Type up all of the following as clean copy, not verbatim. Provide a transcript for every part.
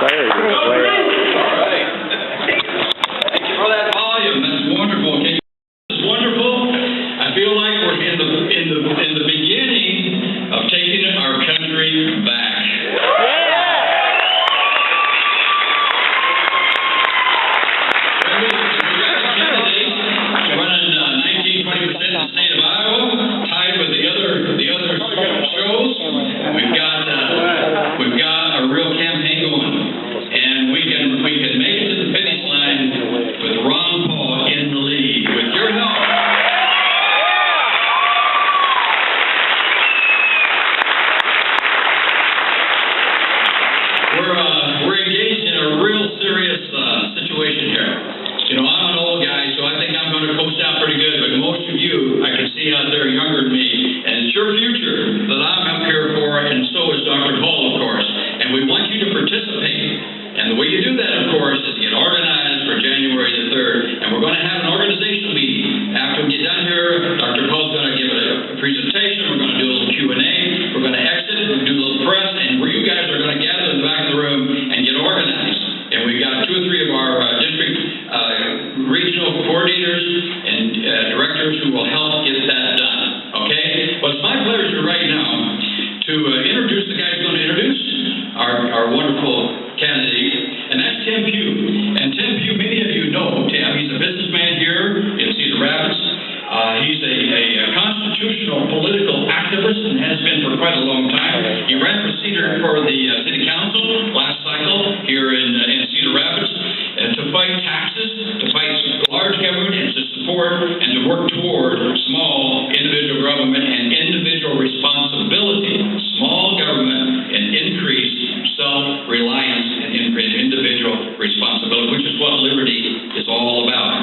clarity is way up. All right. Thank you for that volume. That's wonderful. It's wonderful. I feel like we're in the beginning of taking our country back. We're engaged in a real serious situation here. You know, I'm an old guy, so I think I'm going to coast out pretty good, but most of you, I can see out there younger than me, and it's your future that I'm up here for, and so is Dr. Paul, of course. And we want you to participate. And the way you do that, of course, is get organized for January the 3rd, and we're going to have an organizational meeting. After we get done here, Dr. Paul's going to give a presentation, we're going to do a little Q&A, we're going to exit, we're going to do a little press, and where you guys are going to gather in the back of the room and get organized. And we've got 2 or 3 of our district regional coordinators and directors who will help get that done. Okay? Well, it's my pleasure right now to introduce the guy who's going to introduce our wonderful candidate, and that's Tim Pugh. And Tim Pugh, many of you know Tim. He's a businessman here in Cedar Rapids. He's a constitutional political activist and has been for quite a long time. He ran for Cedar for the city council last cycle here in Cedar Rapids to fight taxes, to fight large government, and to support and to work toward small individual government and individual responsibility. Small government and increased self-reliance and individual responsibility, which is what liberty is all about.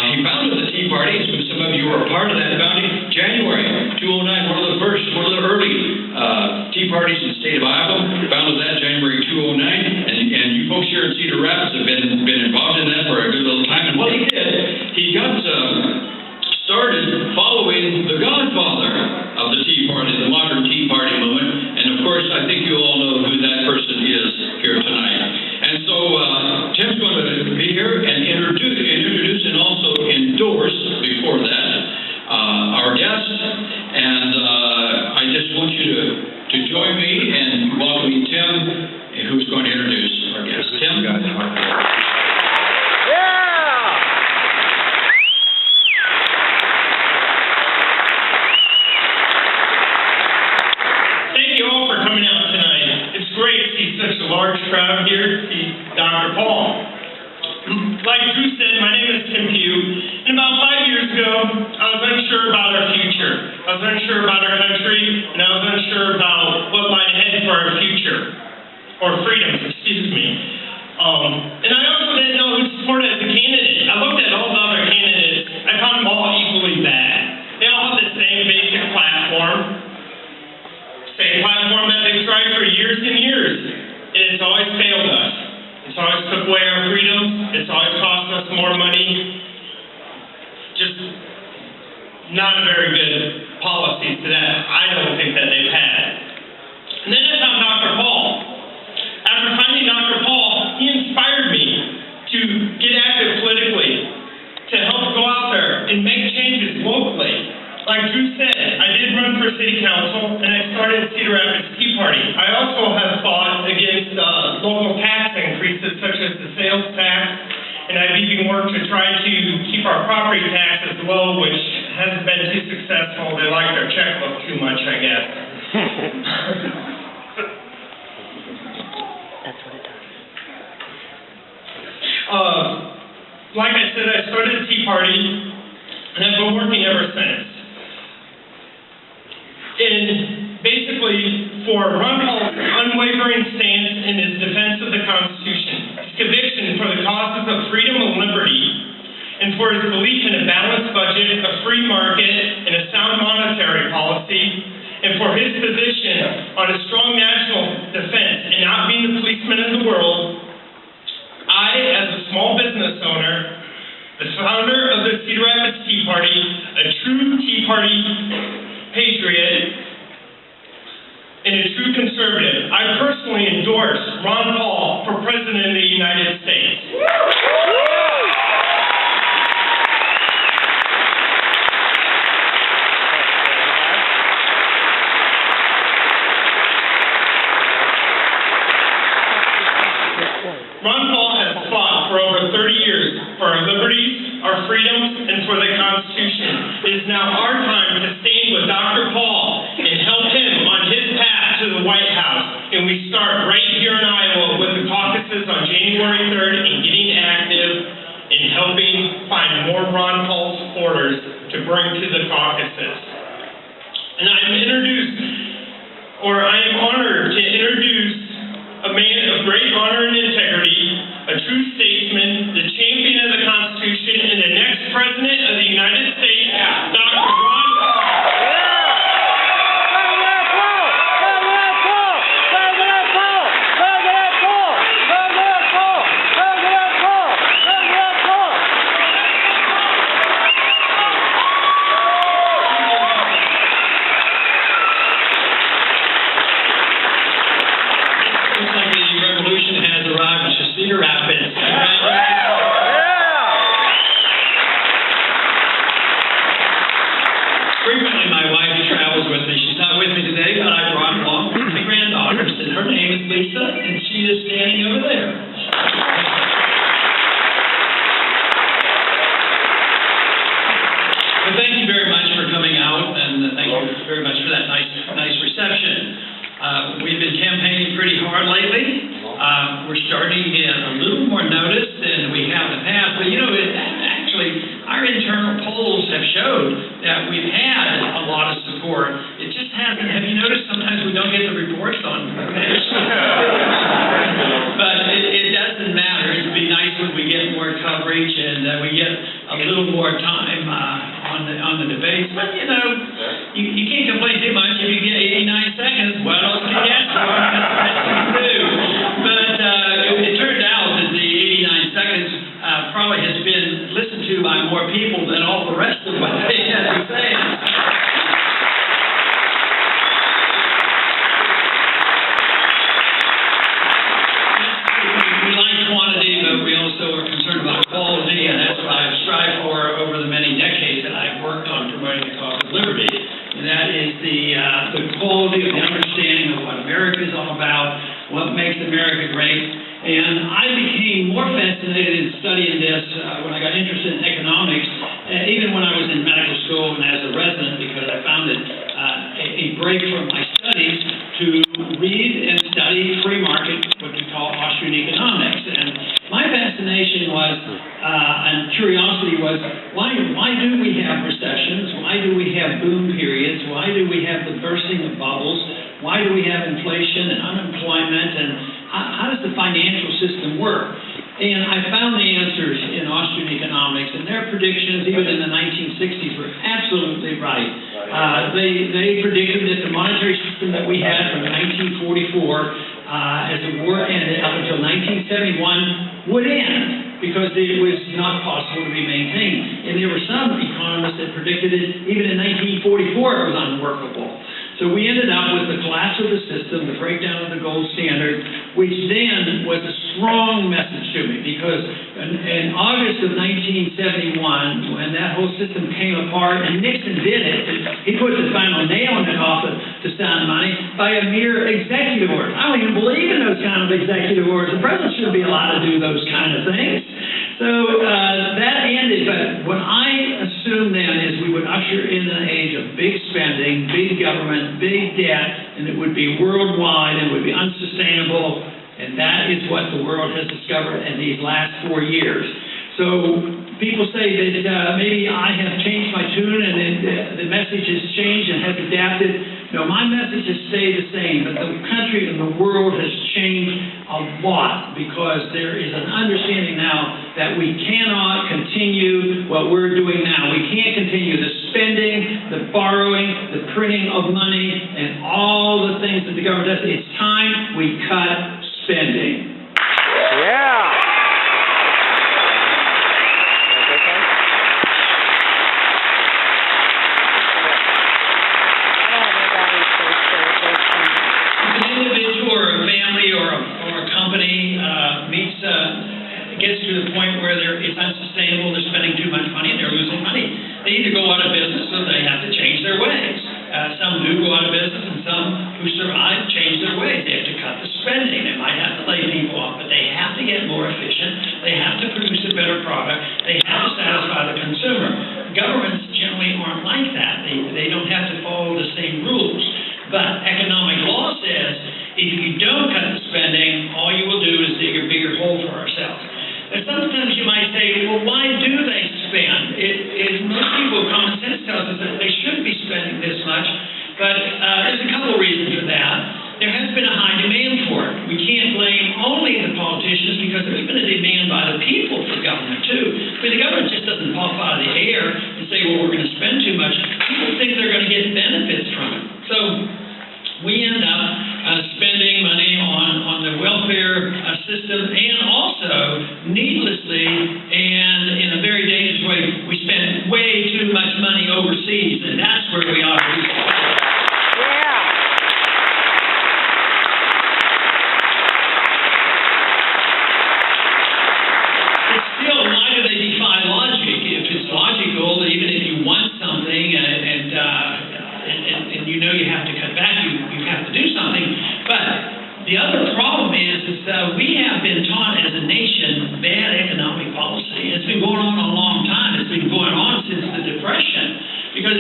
He founded the Tea Party, as some of you were a part of that founding, January 209, one of the early Tea Parties in the state of Iowa. Founded that January 209, and you folks here in Cedar Rapids have been involved in that for a good little time. And what he did, he got started following the godfather of the Tea Party, the modern Tea Party movement. And of course, I think you all know who that person is here tonight. And so Tim's going to be here and introduce and also endorse before that our guest. And I just want you to join me in welcoming Tim, who's going to introduce our guest. Tim? Large crowd here to see Dr. Paul. Like Drew said, my name is Tim Pugh, and about 5 years ago, I was unsure about our future. I was unsure about our country, and I was unsure about what lied ahead for our future, or freedoms, excuse me. And I also didn't know who to support as a candidate. I looked at all the other candidates. I found them all equally bad. They all have the same basic platform. Same platform that they've tried for years and years. It's always failed us. It's always took away our freedoms. It's always cost us more money. Just not a very good policy to that. I don't think that they've had. And then I found Dr. Paul. After finding Dr. Paul, he inspired me to get active politically, to help go out there and make changes locally. Like Drew said, I did run for city council, and I started Cedar Rapids Tea Party. I also have fought against local tax increases, such as the sales tax, and I've even worked to try to keep our property taxes low, which hasn't been too successful. They like their checkbook too much, I guess. That's what it does. Like I said, I started the Tea Party, and I've been working ever since. And basically, for Ron Paul's unwavering stance in his defense of the Constitution, his conviction for the causes of freedom and liberty, and for his belief in a balanced budget, a free market, and a sound monetary policy, and for his position on a strong national defense and not being the policeman of the world, I, as a small business owner, the founder of the Cedar Rapids Tea Party, a true Tea Party patriot, and a true conservative, I personally endorse Ron Paul for president President of the United States. Ron Paul has fought for over 30 years for our liberties, our freedoms, and for the Constitution. It is now our time to stand with Dr. Paul and help him on his path to the White House. And we start right here in Iowa with the caucuses on January 3rd and getting active and helping find more Ron Paul supporters to bring to the caucuses. And I am honored to introduce a man of great honor and integrity, a true statesman, the champion of the Constitution, and the next President of the United States, Dr. Ron Paul. Cedar Rapids. Frequently, my wife travels with me. She's not with me today, but I brought along my granddaughters, and her name is Lisa, and she is standing over there. Well, thank you very much for coming out, and thank you very much for that nice reception. We've been campaigning pretty hard lately. We're starting to get a little more notice than we have in the past, but actually, our internal polls have showed that we've had a lot of support. It just hasn't. Have you noticed sometimes we don't get the reports on this? But it doesn't matter. It'd be nice when we get more coverage and we get a little more time on the debates. But you can't complain too much if you get 89 seconds. What else do you ask for? That's the best you can do. But it turned out that the 89 seconds probably has been listened to by more people than all the rest of what they had to say. We like quantity, but we also are concerned about quality, and that's what I've strived for over the many decades that I've worked on promoting the cause of liberty. And that is the quality of the understanding of what America is all about, what makes America great. And I became more fascinated in studying this when I got interested in economics, even when I was in medical school and as a resident, because I found it a break from my studies to read and study free market, what we call Austrian economics. And my fascination was, and curiosity was, why do we have recessions? Why do we have boom periods? Why do we have the bursting of bubbles? Why do we have inflation and unemployment? And how does the financial system work? And I found the answers in Austrian economics, and their predictions, even in the 1960s, were absolutely right. They predicted that the monetary system that we had from 1944 as the war ended up until 1971 would end, because it was not possible to be maintained. And there were some economists that predicted it even in 1944 it was unworkable. So we ended up with the collapse of the system, the breakdown of the gold standard, which then was a strong message to me, because in August of 1971, when that whole system came apart, and Nixon did it, he put the final nail in the coffin to sound money by a mere executive order. I don't even believe in those kind of executive orders. The president shouldn't be allowed to do those kind of things. So that ended, but what I assumed then is we would usher in an age of big spending, big government, big debt, and it would be worldwide, and it would be unsustainable, and that is what the world has discovered in these last 4 years. So people say that maybe I have changed my tune and the message has changed and has adapted. No, my message has stayed the same, but the country and the world has changed a lot, because there is an understanding now that we cannot continue what we're doing now. We can't continue the spending, the borrowing, the printing of money, and all the things that the government does. It's time we cut spending. Yeah. An individual or a family or a company gets to the point where it's unsustainable, they're spending too much money, and they're losing money. They either go out of business or they have to change their ways. Some do go out of business, and some who survive change their ways. They have to cut the spending. They might have to lay people off, but they have to get more efficient. They have to produce a better product. They have to satisfy the consumer. Governments generally aren't like that. They don't have to follow the same rules. But economic law says if you don't cut the spending, all you will do is dig a bigger hole for ourselves. And sometimes you might say, well, why do they spend? Most people, common sense tells us that they shouldn't be spending this much, but there's a couple of reasons for that. There has been a high demand for it. We can't blame only the politicians because there's been a demand by the people for government too. But the government just doesn't pop out of the air and say, well, we're going to spend too much. People think they're going to get benefits from it. So we end up spending money on the welfare system, and also needlessly and in a very dangerous way, we spend way too much money overseas, and that's where we ought to be. It's still, why do they defy logic? If it's logical, even if you want something and you know you have to cut back, you have to do something. But the other problem is we have been taught as a nation bad economic policy. It's been going on a long time. It's been going on since the Depression. Because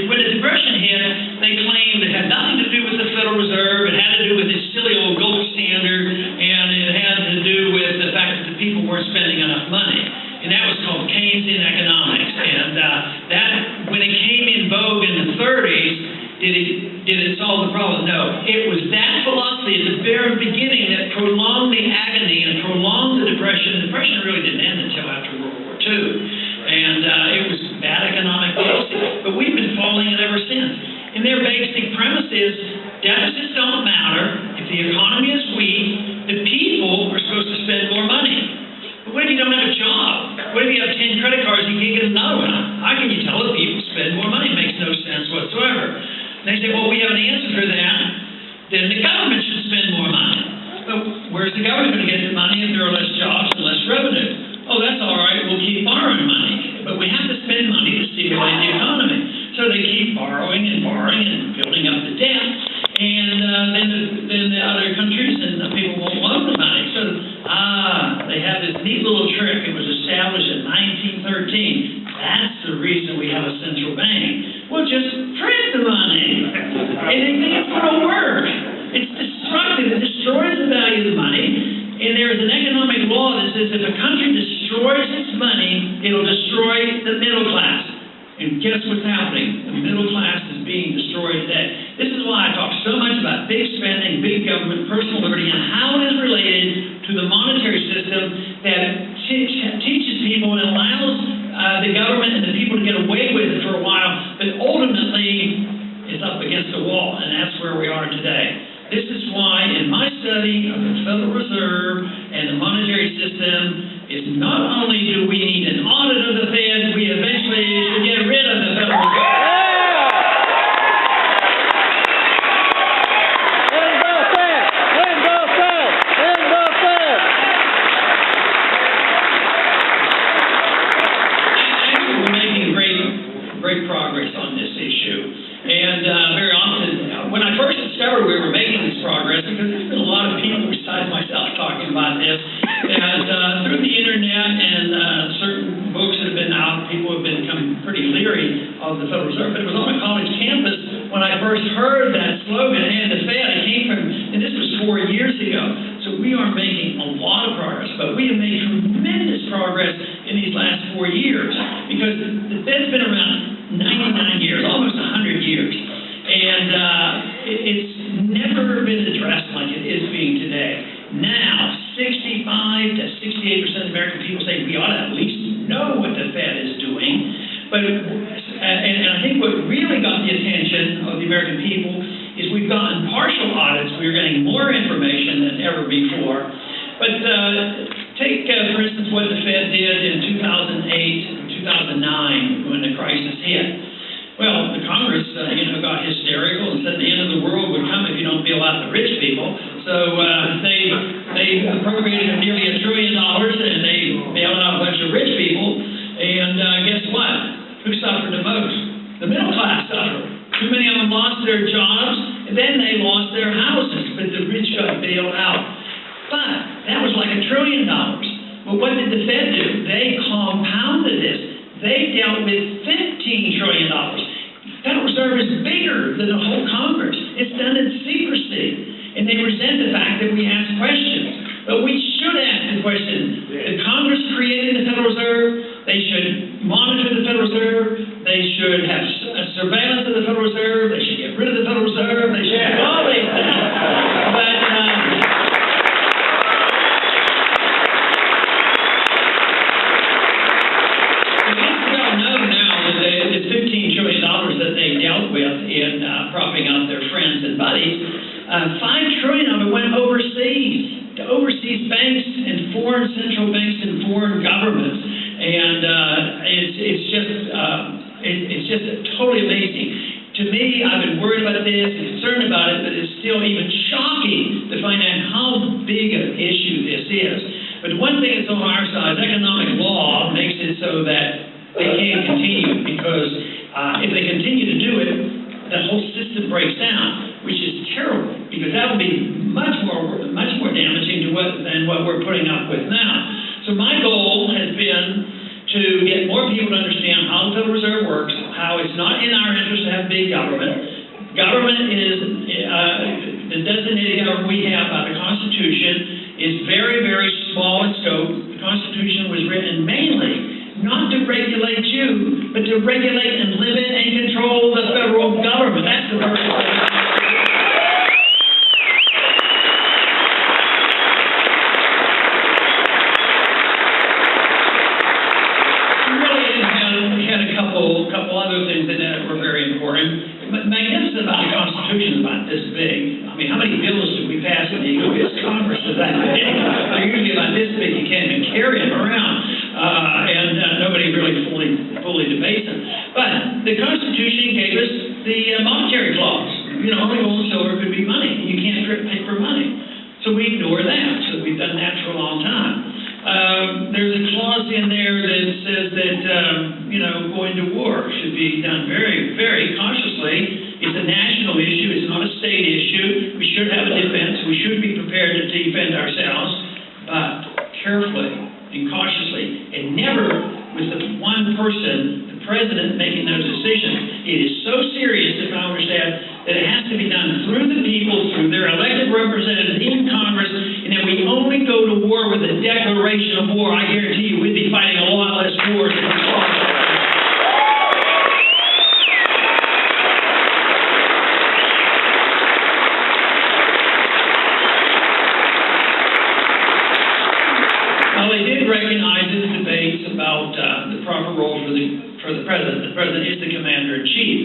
when the Depression hit, they claimed it had nothing to do with the Federal Reserve. It had to do with this silly old gold standard, and it had to do with the fact that the people weren't spending enough money. And that was called Keynesian economics. And that, when it came in vogue in the 30s, did it solve the problem? No. It was that philosophy at the very beginning that prolonged the agony and prolonged the Depression. The Depression really didn't end until after World War II. And it was bad economic policy. But we've been following it ever since. And their basic premise is deficits don't matter. If the economy is weak, the people are supposed to spend more money. But what if you don't have a job? What if you have 10 credit cards and you can't get another one? How can you tell the people to spend more money? It makes no sense whatsoever. And they say, well, we have an answer for that. Then the government should spend more money. But where's the government going to get the money if there are less jobs and less revenue? Oh, that's all right. We'll keep borrowing money. But we have to spend money to stimulate the economy. So they keep borrowing and building up the debt. And then the other countries and the people won't loan the money. So, they have this neat little trick. It was established in 1913. That's the reason we have a central bank. We'll just print the money. And they think it's going to work. It's destructive. It destroys the value of the money. And there is an economic law that says if a country destroys its money, it'll destroy the middle class. And guess what's happening? The middle class is being destroyed today. This is why I talk so much about big spending, big government, personal liberty, and how it is related to the monetary system that teaches people and allows the government and the people to get away with it for a while, but ultimately is up against the wall, and that's where we are today. This is why in my study of the Federal Reserve and the monetary system is not only do we need an audit of the Fed, we eventually should get rid of the Federal Reserve. Actually, we're making great progress on this issue. And very often, when I first discovered we were making this progress, because there's been a lot of people besides myself talking about this, and through the internet and certain books that have been out, people have become pretty leery of the Federal Reserve. But it was on a college campus when I first heard that slogan, and the Fed, it came from, and this was 4 years ago. So we are making a lot of progress, but we have made tremendous progress in these last 4 years, because the Fed's been around 99 years, almost 100 years. And it's never been addressed like it is being today. Now, 65 to 68% of American people say we ought to at least know what the Fed is doing. But and I think what really got the attention of the American people is we've gotten partial audits. We're getting more information than ever before. But take, for instance, what the Fed did in 2008 and 2009 when the crisis hit. Well, the Congress, got hysterical and said the end of the world would come if you don't bail out the rich people. So they appropriated of nearly $1 trillion, and they bailed out a bunch of rich people. And guess what? Who suffered the most? The middle class suffered. Too many of them lost their jobs, and then they lost their houses, but the rich got bailed out. But that was like $1 trillion. Well, what did the Fed do? They compounded this. They dealt with $15 trillion. The Federal Reserve is bigger than the whole Congress. It's done in secrecy. And they resent the fact that we ask questions. But we should ask the question. The Congress created the Federal Reserve. They should monitor the Federal Reserve. They should have surveillance of the Federal Reserve. They should get rid of the Federal Reserve. They should do all these things. But $15 trillion that they dealt with in propping up their friends and buddies, $5 trillion of it went overseas, to overseas banks and foreign central banks and foreign governments. And it's just totally amazing. To me, I've been worried about this and concerned about it, but it's still even shocking to find out how big an issue this is. But one thing that's on our side, economic law makes it so that they can't continue, because if they continue to do it, the whole system breaks down, which is terrible, because that will be much more damaging than what we're putting up with now. So my goal has been to get more people to understand how the Federal Reserve works, how it's not in our interest to have big government. Government is, the designated government we have by the Constitution is very, very small in scope. The Constitution was written mainly not to regulate you, but to regulate and limit and control the federal government. That's the purpose of it. We had a couple other things that were very important. Magnificent about the Constitution is about this big. I mean, how many bills do we pass in the U.S. Congress is that big? They're usually about this big. You can't even carry them around. And nobody really fully debates them. But the Constitution gave us the monetary clause. You know, only gold and silver could be money. You can't print paper money. So we ignore that. So we've done that for a long time. There's a clause in there that says that, going to war should be done very, very cautiously. It's a national issue. It's not a state issue. We should have a defense. We should be prepared to defend ourselves, but carefully and cautiously, and never with the one person, the president, making those decisions. It is so serious, if I understand, that it has to be done through the people, through their elected representatives in Congress, and that we only go to war with a declaration of war. I guarantee you we'd be fighting a lot less wars if we fought. They did recognize in the debates about the proper role for the president. The president is the commander-in-chief.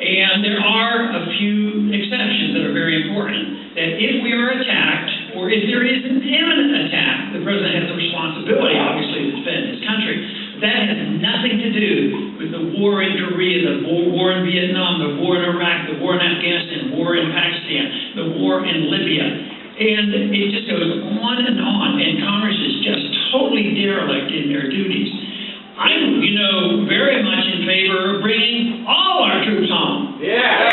And there are a few exceptions that are very important. That if we are attacked, or if there is an imminent attack, the president has the responsibility, obviously, to defend his country. That has nothing to do with the war in Korea, the war in Vietnam, the war in Iraq, the war in Afghanistan, the war in Pakistan, the war in Libya. And it just goes on, and Congress is just totally derelict in their duties. I'm, very much in favor of bringing all our troops home. Yeah.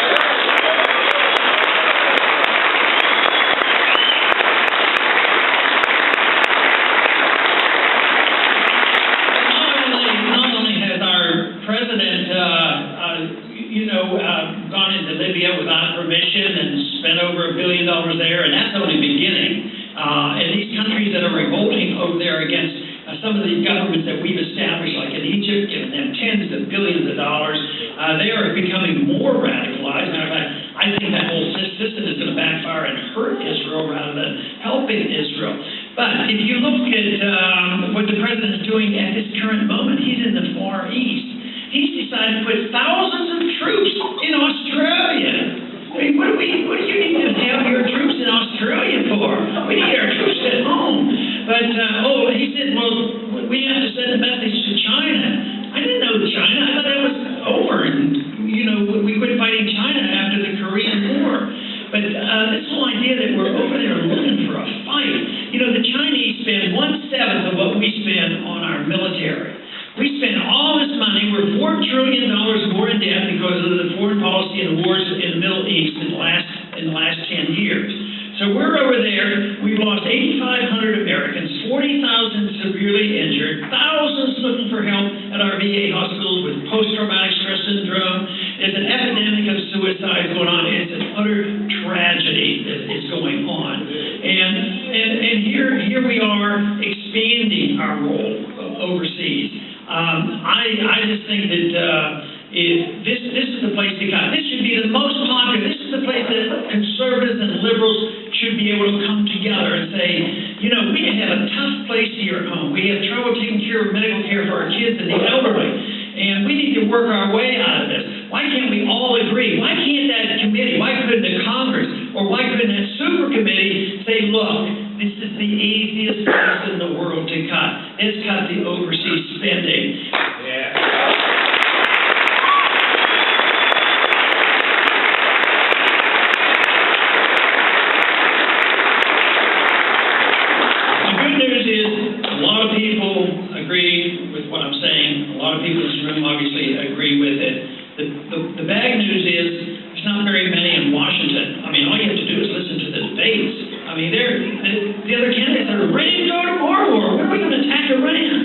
Not only has our president, gone into Libya without permission and spent over $1 billion there, and that's only beginning. And these countries that are revolting over there against some of these governments that we've established, like in Egypt, giving them tens of billions of dollars, they are becoming more radicalized. Matter of fact, I think that whole system is going to backfire and hurt Israel rather than helping Israel. But if you look at what the president is doing at this current moment, he's in the Far East. He's decided to put thousands of troops in Australia. I mean, what do you need to have your troops in Australia for? We need our troops at home. But, he said, well, we have to send a message to China. I didn't know China. I thought that was over. And, we quit fighting China after the Korean War. But this whole idea that we're over there looking for a fight, the Chinese spend trillion more in debt because of the foreign policy and the wars in the Middle East in the last 10 years. So we're over there. We've lost 8,500 Americans, 40,000 severely injured, thousands looking for help at our VA hospitals with post-traumatic stress syndrome. There's an epidemic of suicide going on. It's an utter tragedy that is going on. And here we are expanding our role overseas. I just think that this is the place to come. This should be the most popular. This is the place that conservatives and liberals should be able to come together and say, you know, we have a tough place here at home. We have trouble taking care of medical care for our kids and the elderly, and we need to work our way out of this. Why can't we all agree? Why can't that committee, why couldn't the Congress, or why couldn't that super committee say, look, this is the easiest place in the world to cut. Let's cut the overseas spending. Yeah. Obviously agree with it. The bad news is there's not very many in Washington. I mean, all you have to do is listen to the debates. I mean, the other candidates are ready to go to war. When are we going to attack Iran?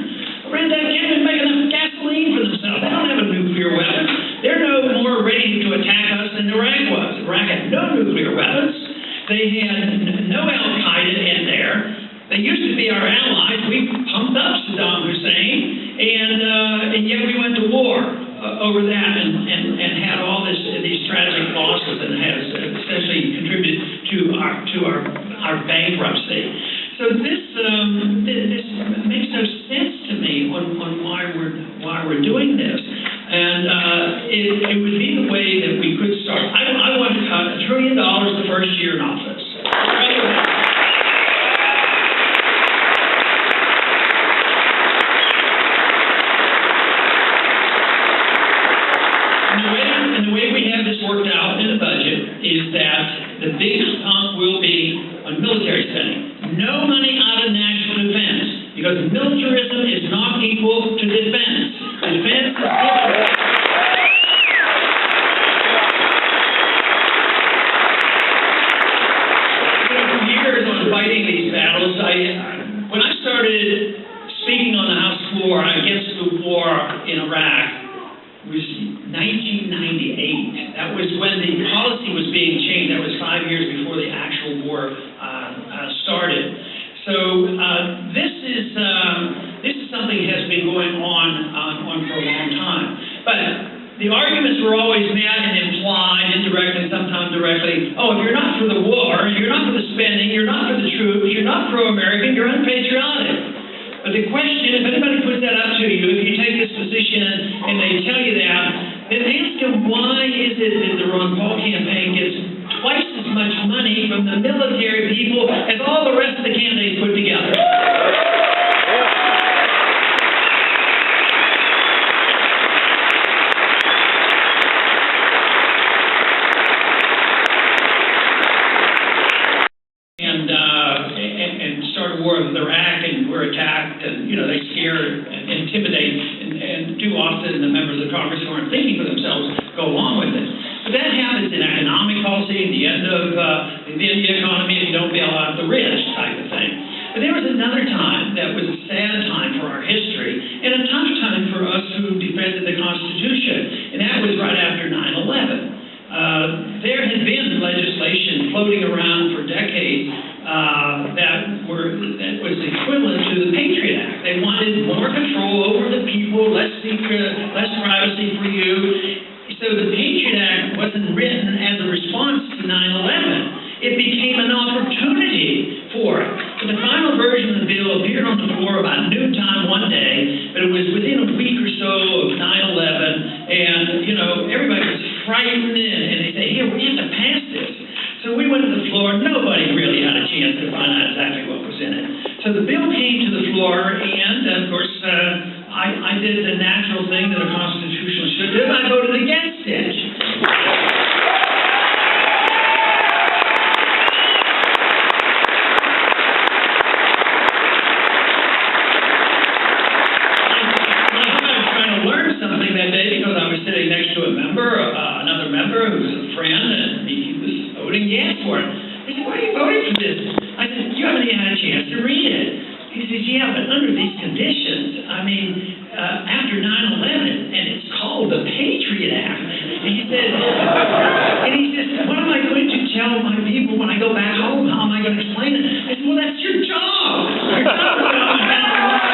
Iran can't make enough gasoline for themselves. They don't have a nuclear weapon. They're no more ready to attack us than Iraq was. Iraq had no nuclear weapons. They had no Al-Qaeda in there. They used to be our allies. We pumped up Saddam Hussein, and yet we went to war over that and had all these tragic losses, and has essentially contributed to our bankruptcy. So this makes no sense to me on why we're doing this, and it would be the way that we could start. I want to cut $1 trillion the first year in office. Worked out in the budget is that the big hump will be on military spending. No money out of national defense, because militarism is not equal to defense. Defense is different. For years on fighting these battles, when I started speaking on the House floor against the war in Iraq, it was 1998. That was when the policy was being changed. That was 5 years before the actual war started. So this is something that has been going on for a long time. But the arguments were always met and implied, indirectly, sometimes directly. Oh, if you're not for the war, you're not for the spending, you're not for the troops, you're not pro-American, you're unpatriotic. But the question, if anybody puts that up to you, if you take this position and they tell you that, then ask them, why is it that the Ron Paul campaign gets twice as much money from the military people as all the rest of the candidates put together? And start a war with Iraq, and we're attacked, and they scare and intimidate, and too often the members of Congress who aren't thinking for themselves go along with it. But that happens in economic policy, the end of the economy if you don't bail out the rich type of thing. But there was another time that was a sad time for our history, and a tough time for us who defended the Constitution, and that was right after 9/11. There had been legislation floating around for decades that was equivalent to the Patriot Act. They wanted more control over the people, less secret, less privacy for you. So the Patriot Act wasn't written as a response to 9/11. It became an opportunity for it. But the final version of the bill appeared on the floor about noontime one day, but it was within a week or so of 9/11, and everybody was frightened, and they said, here, we have to pass this. So we went to the floor. Nobody really had a chance to find out exactly what was in it. So the bill came to the floor, and of course, I did the natural thing that a constitutionalist should do. I voted against it. I was trying to learn something that day because I was yeah, but under these conditions, I mean, after 9/11, and it's called the Patriot Act. And he said, what am I going to tell my people when I go back home? How am I going to explain it? I said, well, that's your job. Your job is to understand the law.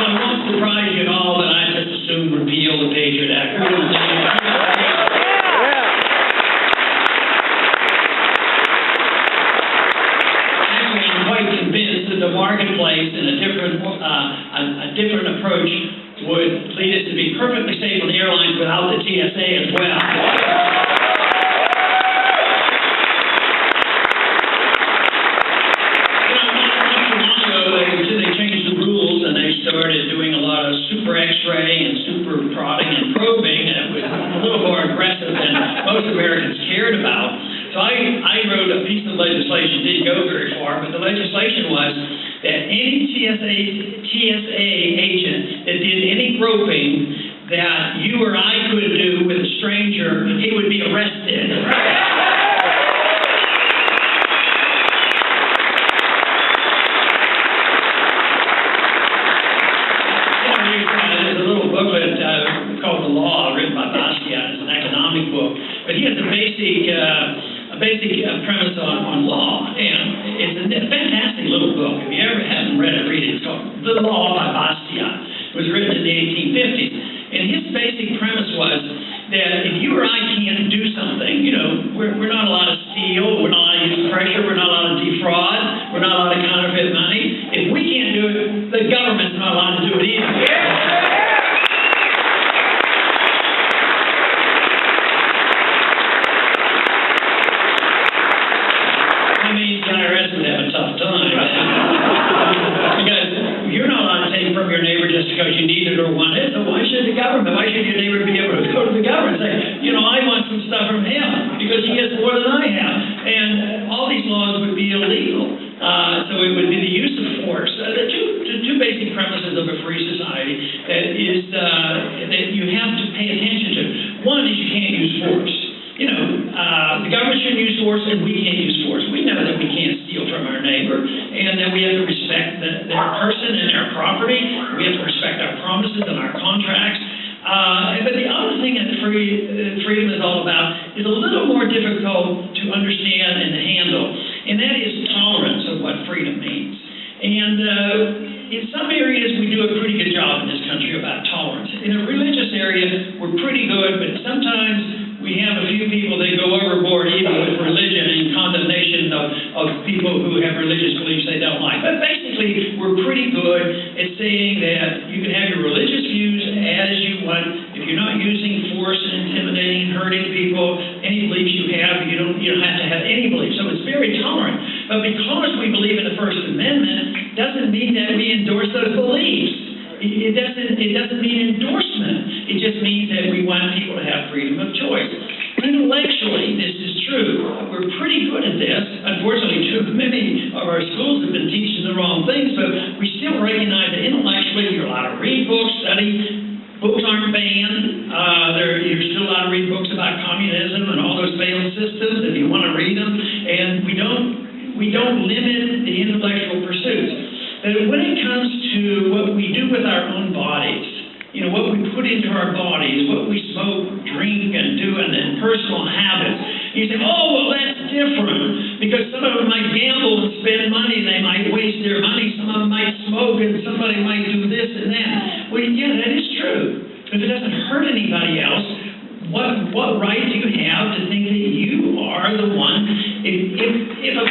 So it won't surprise you at all that I just assumed repeal the Patriot Act. The marketplace and a different approach would lead us to be perfectly safe on the airlines without the TSA as well. Not too long ago, they changed the rules and they started doing a lot of super X-ray and super prodding and probing, and it was a little more aggressive than most Americans cared about. So I wrote a piece of legislation, didn't go very far, but the legislation was that any TSA agent that did any groping that you or I could do with a stranger, he would be arrested. There's a little booklet called The Law, written by Bastiat. It's an economic book, but he has a basic premise on law, and it's a fantastic little book. If you ever haven't read it, read it. It's called The Law by Bastiat. It was written in the 1850s, and his basic premise was that if you or I can't do something, we're not allowed to steal, we're not allowed to use pressure, we're not allowed to defraud, we're not allowed to counterfeit money. If we can't do it, the government's not allowed to do it either. IRS would have a tough time. Because you're not allowed to take from your neighbor just because you need it or want it. So why should the government? Why should your neighbor be able to go to the government and say, I want some stuff from him because he gets more than I have? And all these laws would be illegal. So it would be the use of force. The two basic premises of a free society that you have to pay attention to. One is you can't use force. The government shouldn't use force, and we can't use force. We know that we can't steal from our neighbor, and that we have to respect their person and their property. We have to respect our promises and our contracts. But the other thing that freedom is all about is a little more difficult to understand and to handle, and that is tolerance of what freedom means. And in some areas, we do a pretty good job in this country about tolerance. In a religious area, we're pretty good, but sometimes we have a few people that go overboard even with religion and condemnation of people who have religious beliefs they don't like. But basically, we're pretty good at saying that you can have your religious views as you want. If you're not using force and intimidating, hurting people, any beliefs you have, you don't have to have any beliefs. So it's very tolerant. But because we believe in the First Amendment, doesn't mean that we endorse those beliefs. It doesn't mean endorsement. It just means that we want people to have freedom of choice. Intellectually, this is true. We're pretty good at this. Unfortunately, too many of our schools have been teaching the wrong things, but we still recognize that intellectually you're allowed to read books, study. Books aren't banned. You're still allowed to read books about communism and all those failed systems if you want to read them. And we don't limit the intellectual pursuits. But when it comes to what we do with our own bodies, what we put into our bodies, what we smoke, drink, and do, and then personal habits, you say, oh, well, that's different, because some of them might gamble and spend money, and they might waste their money, some of them might smoke, and somebody might do this and that. Well, yeah, that is true. If it doesn't hurt anybody else, what right do you have to think that you are the one, if a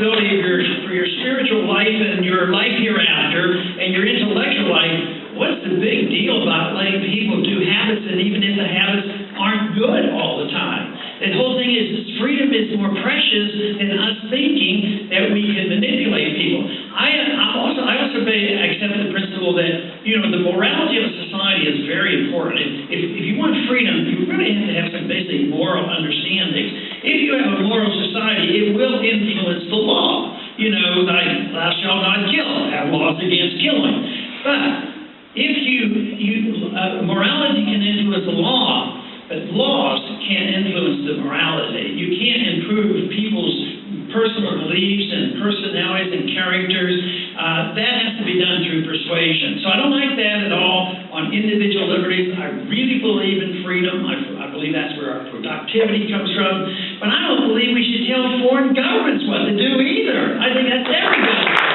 for your spiritual life and your life hereafter and your intellectual life, what's the big deal about letting people do habits, and even if the habits aren't good all the time? The whole thing is freedom is more precious than us thinking that we can manipulate people. I also accept the principle that, the morality of a society is very important. If you want freedom, you really have to have some basic moral understandings. If you have a moral society, it will influence the law. You know, like, thou shalt not kill, have laws against killing. But if morality can influence the law, but laws can't influence the morality. You can't improve people's personal beliefs and personalities and characters. That has to be done through persuasion. So I don't like that at all on individual liberties. I really believe in freedom. I believe that's where our productivity comes from. But I don't believe we should tell foreign governments what to do either. I think that's everybody's fault.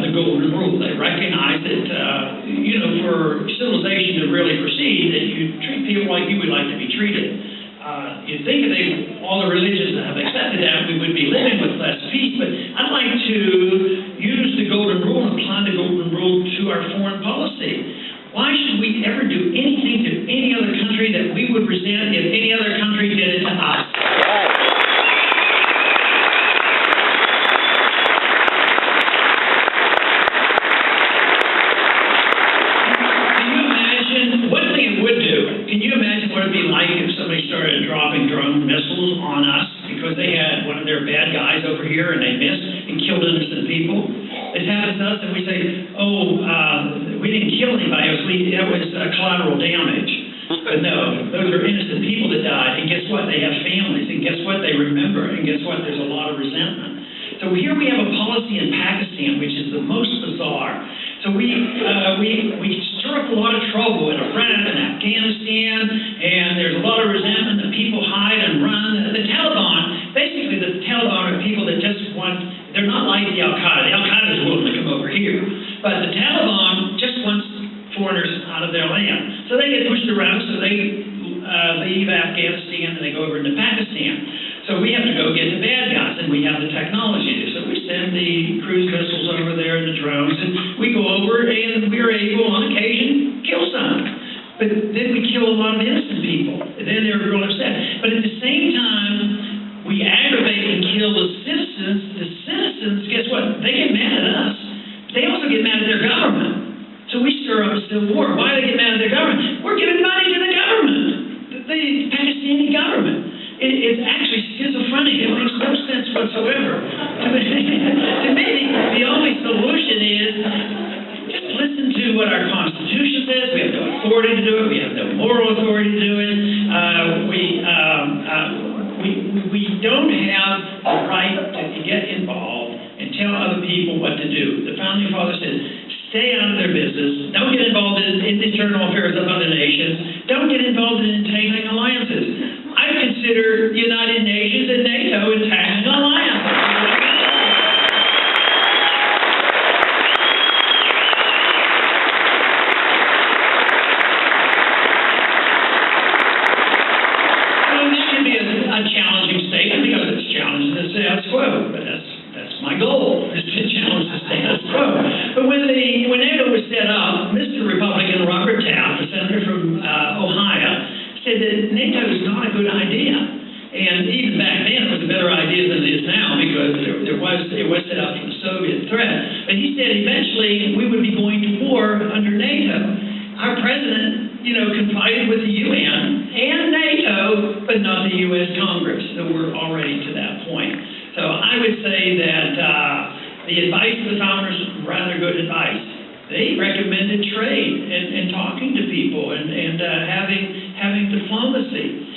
The golden rule. They recognize that, for civilization to really proceed, that you treat people like you would like to be treated. You'd think if all the religions have accepted that, we would be living with less peace, but I'd like to use the golden rule and apply the golden rule to our foreign policy. Why should we ever do anything to any other country that we would resent if any other country did it to us? Drone missiles on us because they had one of their bad guys over here and they missed and killed innocent people. It happens to us and we say, we didn't kill anybody, it was collateral damage. But no, those are innocent people that died, and guess what? They have families, and guess what? They remember, and guess what? There's a lot of resentment. So here we have a policy in Pakistan which is the most bizarre. So we stir up a lot of trouble in Iraq and Afghanistan, and there's a lot of resentment, and people hide and run. The Taliban, basically the Taliban are people that just want, they're not like the Al-Qaeda. The Al-Qaeda is willing to come over here. But the Taliban just wants foreigners out of their land. So they get pushed around, so they leave Afghanistan and they go over into Pakistan. So we have to go get the bad guys, and we have the technology. So we send the cruise missiles over there and the drones, and we go over, and we're able, on occasion, kill some. But then we kill a lot of innocent people, and then they're real upset. But at the same time, we aggravate and kill the citizens. The citizens, guess what? They get mad at us. They also get mad at their government. So we stir up a civil war. Why do they get mad at their government? We're giving money to the government, the Pakistani government. It's actually schizophrenic. It makes no sense whatsoever. To me, the only solution is just listen to what our Constitution says. We have no authority to do it. We have no moral authority to do it. We don't have the right to get involved and tell other people what to do. The Founding Fathers said, stay out of their business. Don't get involved in internal affairs of other nations. Don't get involved in entangling alliances. I consider the United Nations and NATO entangling alliances. So this can be a challenging statement because it's challenging the status quo, but that's my goal, is to challenge the status quo. But when NATO was set up, Mr. Republican Robert Taft, a senator from Ohio, said that NATO is not a good idea. And even back then, it was a better idea than it is now because it was set up for the Soviet threat. But he said eventually we would be going to war under NATO. Our president, confided with the UN and NATO, but not the U.S. Congress. So we're already to that point. So I would say that the advice of the founders, rather good advice. They recommended trade and talking to people and having diplomacy.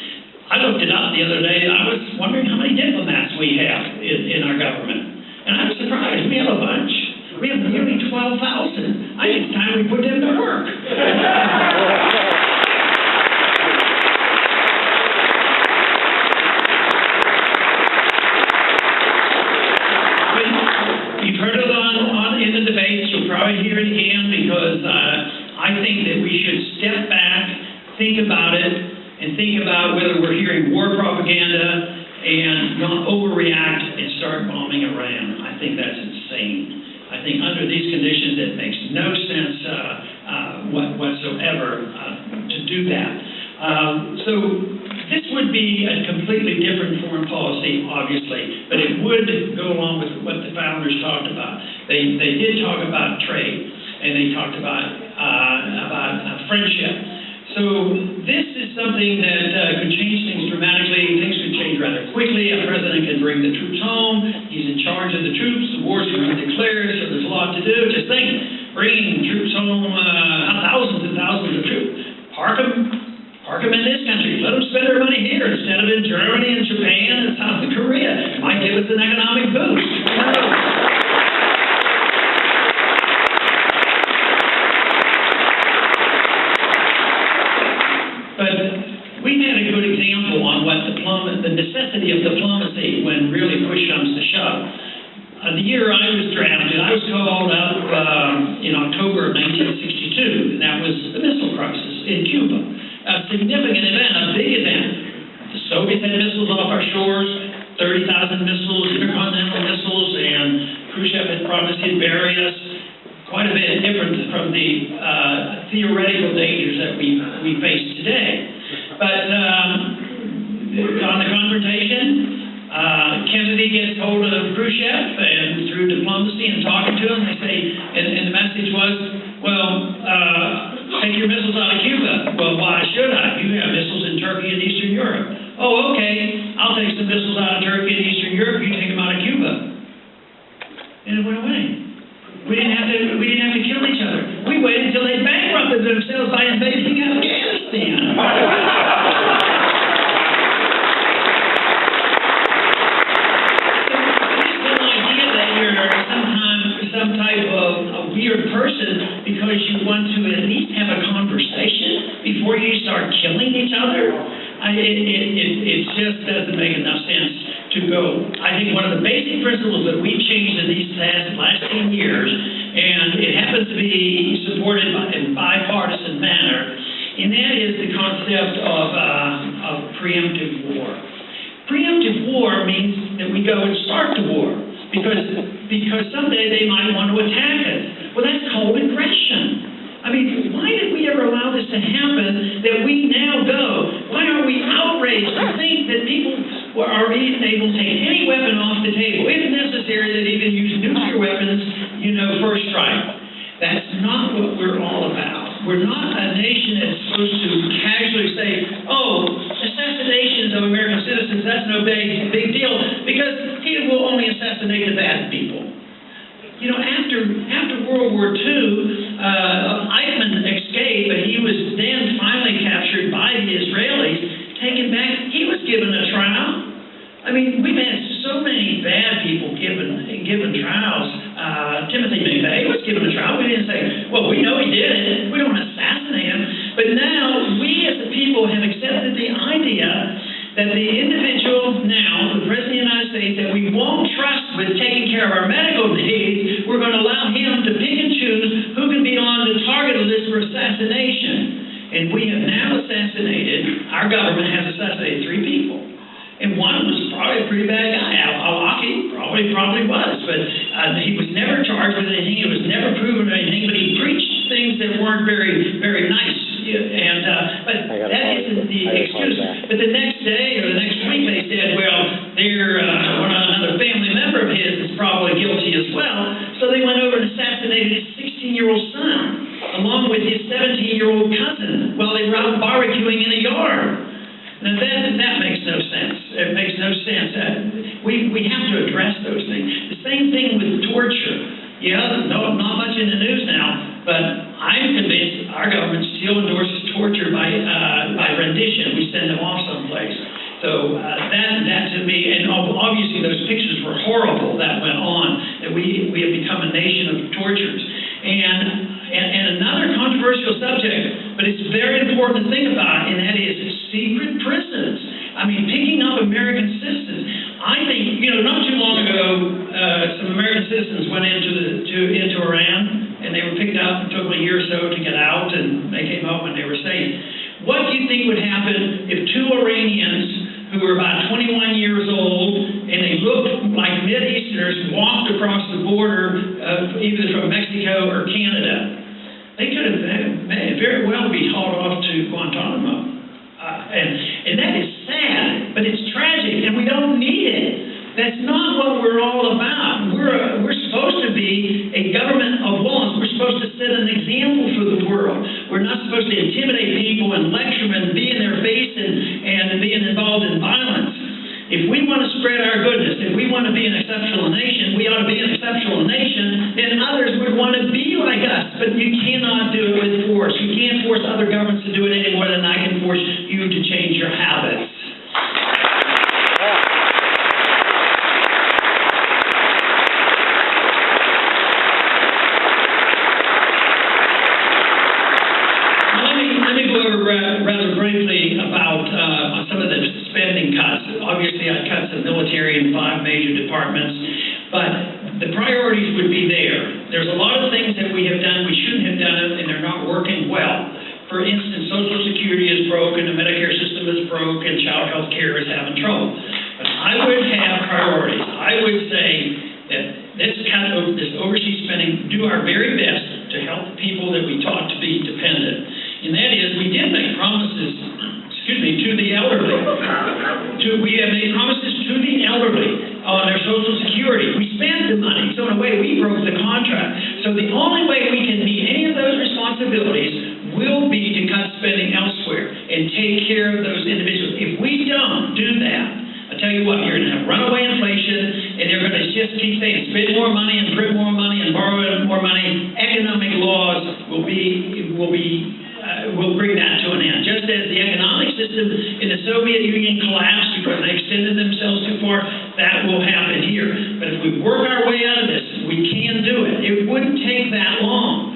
I looked it up the other day. I was wondering how many diplomats we have in our government. And I was surprised. We have a bunch. We have nearly 12,000. I think it's time we put them to work. You've heard it in the debates. You'll probably hear it again because I think that we should step back, think about it, and think about whether we're hearing war propaganda and not overreact and start bombing Iran. I think that's insane. I think under these conditions it makes no sense whatsoever to do that. So this would be a completely different foreign policy, obviously, but it would go along with what the founders talked about. They did talk about trade, and they talked about friendship. So this is something that could change things dramatically. Things could change rather quickly. A president can bring the troops home. He's in charge of the troops. The war's going to be declared, so there's a lot to do. Just think, bringing troops home, thousands and thousands of troops. Park them in this country. Let them spend their money here instead of in Germany and Japan and South Korea. It might give us an economic boost. But we had a good example on what the necessity of diplomacy when really push comes to shove. The year I was drafted, I was called up in October of 1962, and that was the missile crisis in Cuba. A significant event, a big event. The Soviets had missiles off our shores, 30,000 missiles, intercontinental missiles, and Khrushchev had promised he'd bury us. Quite a bit different from the theoretical dangers that we face today. But on the confrontation, Kennedy gets hold of Khrushchev, and through diplomacy and talking to him, they say, and the message was, well, take your missiles out of Cuba. Well, why should I? You have missiles in Turkey and Eastern Europe. Oh, okay, I'll take some missiles out of Turkey and Eastern Europe, you take them out of Cuba. And it went away. We didn't have to kill each other. We waited until they bankrupted themselves by invading Afghanistan. Some type of a weird person because you want to at least have a conversation before you start killing each other. It just doesn't make enough sense to go. I think one of the basic principles that we've changed in these last 10 years, and it happens to be supported in bipartisan manner, and that is the concept of preemptive war. Preemptive war means that we go and start the war. Because someday they might want to attack us. Well, that's called aggression. I mean, why did we ever allow this to happen that we now go? Why are we outraged to think that people are even able to take any weapon off the table? If necessary, they'd even use nuclear weapons, first strike. That's not what we're all about. We're not a nation that's supposed to casually say, oh, assassinations of American citizens, that's no big deal, because he will only assassinate the bad people. After World War II, Eichmann escaped, but he was then finally captured by the Israelis, taken back. He was given a trial. I mean, we've had so many bad people given trials. Timothy McVeigh was given a trial. We didn't say, well, we know he did it. We don't want to assassinate him. But now, we as the people have accepted the idea that the individual now, the President of the United States, that we won't trust with taking care of our medical needs, we're going to allow him to pick and choose who can be on the target list for assassination. And we have now assassinated, our government has assassinated 3 people. And one was probably a pretty bad guy. Al-Awlaki probably was, but he was never charged with anything. It was never proven anything, but he preached things that weren't very, very nice. But that isn't the excuse. But the next day or the next week they said, well, another family member of his is probably guilty as well. So they went over and assassinated his 16-year-old son, along with his 17-year-old cousin, while they were out barbecuing in a yard. Now that makes no sense. It makes no sense. We have to address those things. The same thing with torture. Yeah, not much in the news now, but I'm convinced our government still endorses torture by rendition. We send them off someplace. So that to me, and obviously those pictures were horrible that went on, that we have become a nation of tortures. And another controversial subject, but it's very important to think about, and that is secret prisons. I mean, picking up American citizens. I think, not too long ago, some American citizens went into Iran, and they were picked up. It took them a year or so to get out, and they came home and they were safe. What do you think would happen if 2 Iranians who were about 21 years old, and they looked like Mideasterners, walked across the border, either from Mexico or Canada? They could have may very well be hauled off to Guantanamo. And that is sad, but it's tragic, and we don't need it. That's not what we're all about. We're supposed to be an example for the world. We're not supposed to intimidate people and lecture them and be in their face and being involved in violence. If we want to spread our goodness, if we want to be an exceptional nation, we ought to be an exceptional nation, and others would want to be like us. But you cannot do it with force. You can't force other governments to do it any more than I can force you to change your habits. Let me go over rather briefly about some of the spending cuts. Obviously, I cut the military in 5 major departments, but the priorities would be there. There's a lot of things that we have done, we shouldn't have done, and they're not working well. For instance, Social Security is broken, the Medicare system is broke, and child health care is having trouble. But I would have priorities. I would say that let's cut this overseas spending, do our very best to help the people that we taught to be dependent. And that is, we did make promises, to the elderly. We have made promises to the elderly on their Social Security. We spent the money, so in a way we broke the contract. So the only way we can meet any of those responsibilities will be to cut spending elsewhere and take care of those individuals. If we don't do that, I tell you what, you're going to have runaway inflation, and they're going to just keep saying, spend more money and print more money and borrow more money. Economic laws will bring that to an end. Just as the economic system in the Soviet Union collapsed because they extended themselves too far, that will happen here. But if we work our way out of this, we can do it. It wouldn't take that long.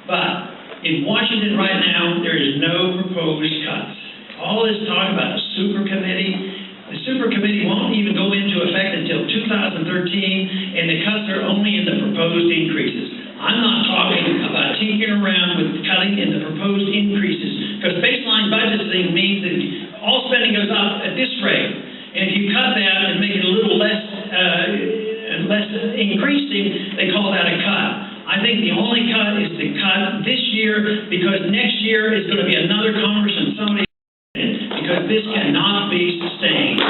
But in Washington right now, there is no proposed cuts. All this talk about a super committee, the super committee won't even go into effect until 2013, and the cuts are only in the proposed increases. I'm not talking about tinkering around with cutting in the proposed increases, because baseline budgeting means that all spending goes up at this rate. And if you cut that and make it a little less increasing, they call that a cut. I think the only cut is the cut this year, because next year is going to be another Congress and somebody, because this cannot be sustained.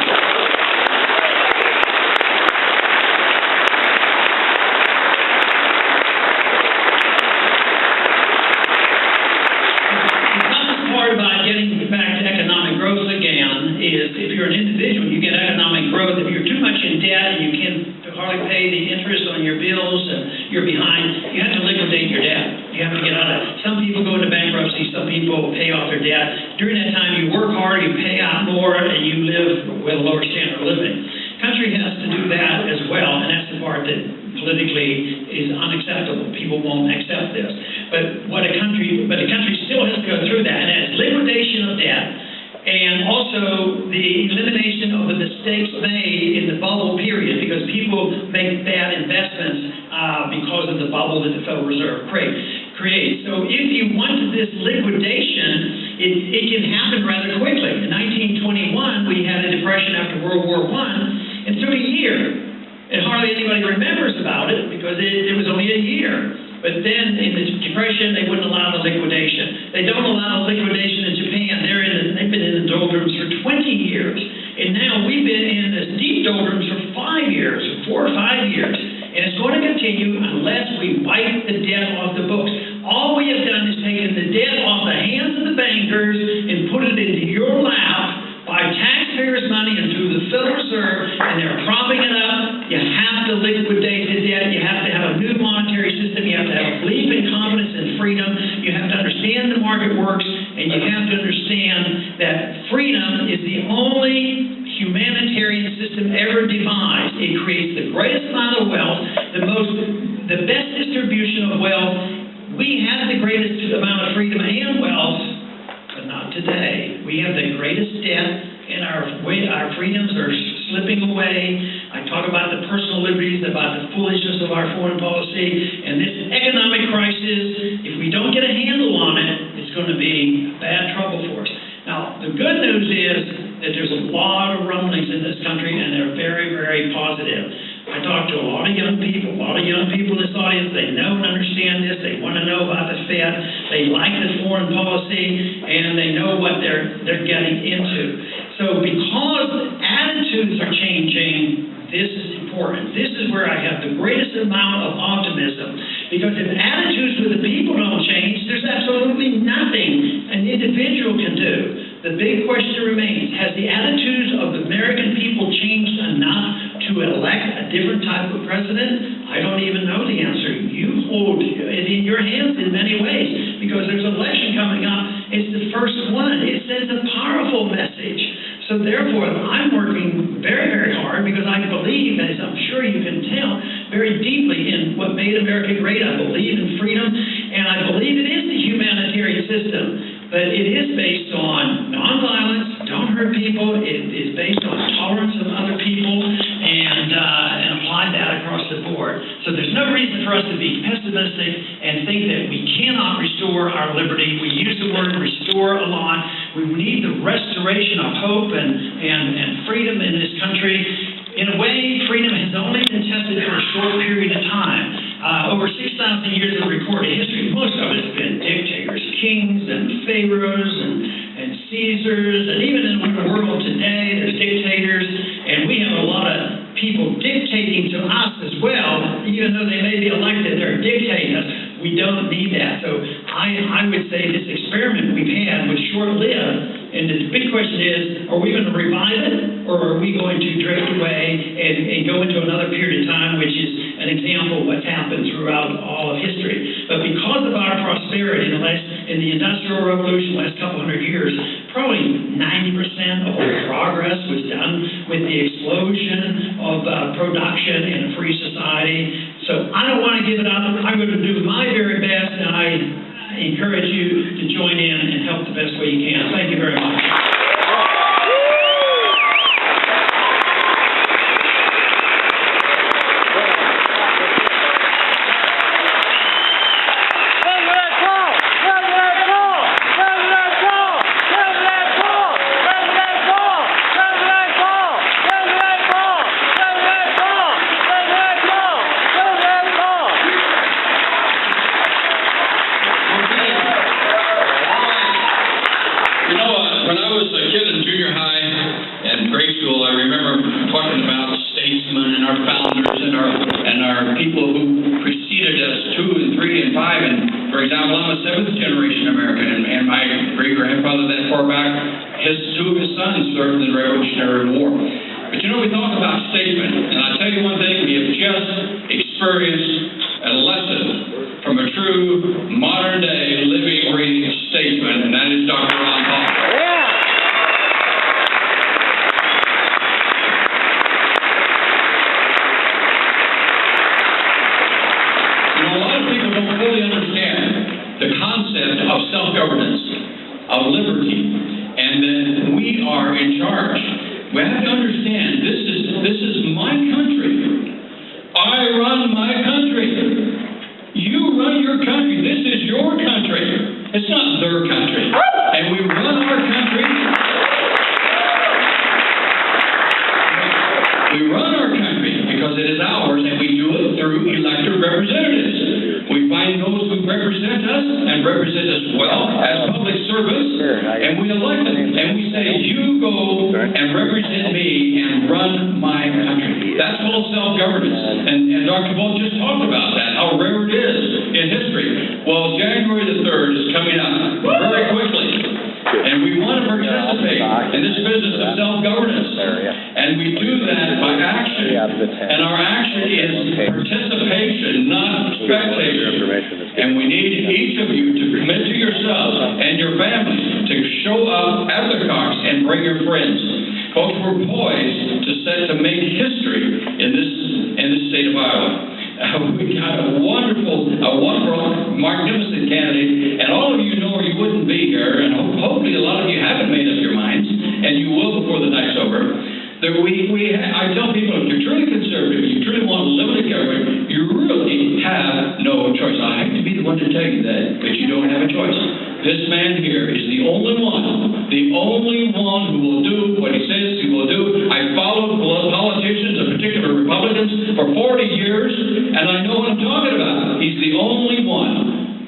If you're an individual, you get economic growth. If you're too much in debt and you can't hardly pay the interest on your bills and you're behind, you have to liquidate your debt. You have to get out of it. Some people go into bankruptcy, some people pay off their debt. During that time, you work hard, you pay out more, and you live with a lower standard of living. Country has to do that as well, and that's the part that politically is unacceptable. People won't accept this. But the country still has to go through that, and that's liquidation of debt. And also the elimination of the mistakes made in the bubble period, because people make bad investments because of the bubble that the Federal Reserve creates. So if you wanted this liquidation, it can happen rather quickly. In 1921, we had a depression after World War I, and took a year. And hardly anybody remembers about it because it was only a year. But then in the Depression, they wouldn't allow the liquidation. They don't allow the liquidation in Japan. They've been in the doldrums for 20 years. And now we've been in this deep doldrums for 5 years, 4 or 5 years. And it's going to continue unless we wipe the debt off the books. All we have done is taken the debt off the hands of the bankers and put it into your lap by taxpayers' money and through the Federal Reserve, and they're propping it up. You have to liquidate the debt. You have to have a new monetary system. You have to have belief and confidence in freedom. You have to understand the market works, and you have to understand that freedom is the only humanitarian system ever devised. It creates the greatest amount of wealth, the best distribution of wealth. We have the greatest amount of freedom and wealth, but not today. We have the greatest debt, and our freedoms are slipping away. I talk about the personal liberties, about the foolishness of our foreign policy, and this economic crisis, if we don't get a handle on it, it's going to be bad trouble for us. Now, the good news is that there's a lot of rumblings in this country, and they're very, very positive. I talk to a lot of young people in this audience. They know and understand this. They want to know about the Fed. They like the foreign policy, and they know what they're getting into. So because attitudes are changing, this is important. This is where I have the greatest amount of optimism. Because if attitudes with the people don't change, there's absolutely nothing an individual can do. The big question remains, has the attitudes of the American people changed enough to elect a different type of president? I don't even know the answer. You hold it in your hands in many ways, because there's an election coming up. It's the first one. It sends a powerful message. So therefore, I'm working very, very hard, because I believe, as I'm sure you can tell, very deeply in what made America great. I believe in freedom, and I believe it is the humanitarian system. But it is based on nonviolence, don't hurt people. It is based on tolerance of other people, and apply that across the board. So there's no reason for us to be pessimistic and think that we cannot restore our liberty. We use the word restore a lot. We need the restoration of hope and freedom in this country. In a way, freedom has only been tested for a short period of time. Over 6,000 years of recorded history, most of it has been dictators, kings and pharaohs and Caesars, and even in the world today, there's dictators, and we have a lot of people dictating to us as well. Even though they may be elected, they're dictating us. We don't need that. So I would say this experiment we've had was short-lived, and the big question is, are we going to revive it, or are we going to drift away and go into another period of time, which is an example of what's happened throughout all of history. But because of our prosperity in the Industrial Revolution, the last couple hundred years, probably 90% of our progress was done with the explosion of production in a free society. So I don't want to give it up. I'm going to do my very best, and I encourage you to join in and help the best way you can. Thank you very much.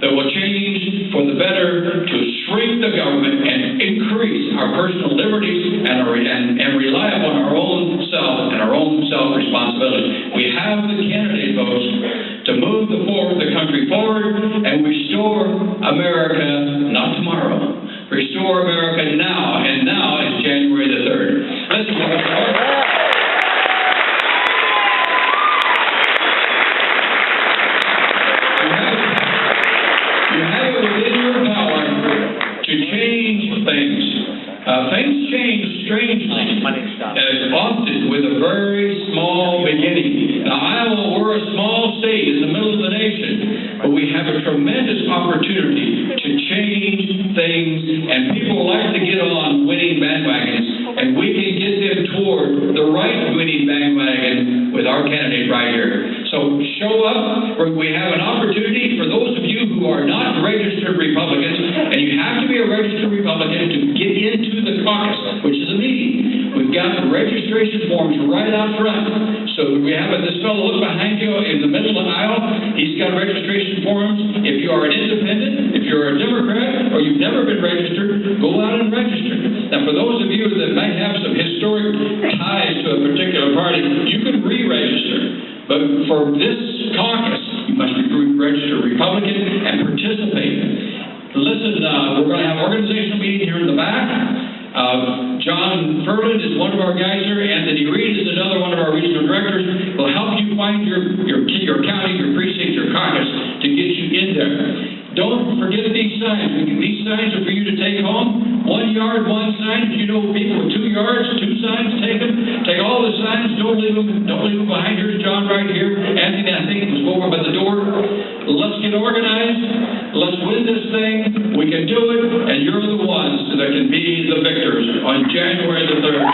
that will change for the better to shrink avoid the government and increase our personal liberties and rely upon our own self and our own self-responsibility. We have the candidate votes to move the country forward and restore America, not tomorrow. Restore America now, and now is January the 3rd. Listen, you have it within your power to change things. Things change strangely, often with a very small beginning. Now, Iowa, we're a small state in the middle of the nation, but we have a tremendous opportunity to change things, and people like to get on winning bandwagons, and we can get them toward the right winning bandwagon with our candidate right here. So show up. We have an opportunity for those of you who are not registered Republicans, and you have to be a registered Republican to get into the caucus, which is a meeting. We've got the registration forms right out front. So we have this fellow look behind you in the middle of the aisle. He's got registration forms. If you are an independent, if you're a Democrat, or you've never been registered, go out and register. Now, for those of you that might have some historic ties to a particular party, you can re-register. But for this caucus, you must be registered Republican and participate. Listen, we're going to have an organizational meeting here in the back. John Ferland is one of our guys here. Anthony Reed is another one of our regional directors. Will help you find your county, your precinct, your caucus to get you in there. Don't forget these signs. These signs are for you to take home. 1 yard, 1 sign. If you know people with 2 yards, 2 signs, take them. Take all the signs. Don't leave them behind. Here's John right here. Anthony, I think, was over by the door. Let's get organized. Let's win this thing. We can do it, and you're the ones that can be the victors on January the 3rd.